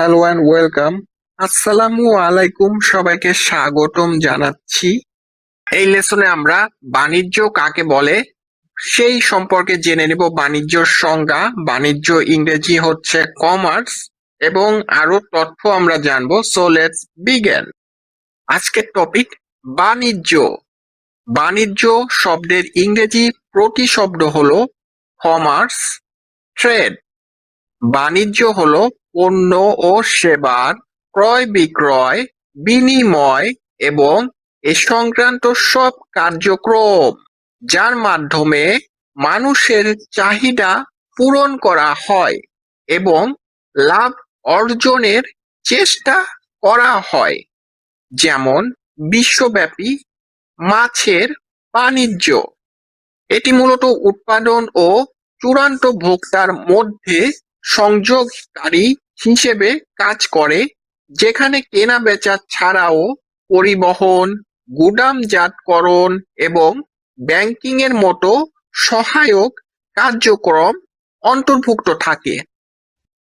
Hello and welcome. আসসালামু আলাইকুম, সবাইকে স্বাগতম জানাচ্ছি। এই লেসনে আমরা বাণিজ্য কাকে বলে সেই সম্পর্কে জেনে নেব। বাণিজ্যর সংজ্ঞা, বাণিজ্য ইংরেজি হচ্ছে কমার্স, এবং আরো তথ্য আমরা জানবো। So let's begin. আজকের টপিক বাণিজ্য। বাণিজ্য শব্দের ইংরেজি প্রতিশব্দ হলো কমার্স, ট্রেড। বাণিজ্য হলো পণ্য ও সেবার ক্রয় বিক্রয়, বিনিময় এবং এ সংক্রান্ত সব কার্যক্রম, যার মাধ্যমে মানুষের চাহিদা পূরণ করা হয় এবং লাভ অর্জনের চেষ্টা করা হয়। যেমন বিশ্বব্যাপী মাছের বাণিজ্য, এটি মূলত উৎপাদন ও চূড়ান্ত ভোক্তার মধ্যে সংযোগকারী হিসেবে কাজ করে, যেখানে কেনা বেচা ছাড়াও পরিবহন, গুদামজাতকরণ এবং ব্যাংকিং এর মতো সহায়ক কার্যক্রম অন্তর্ভুক্ত থাকে।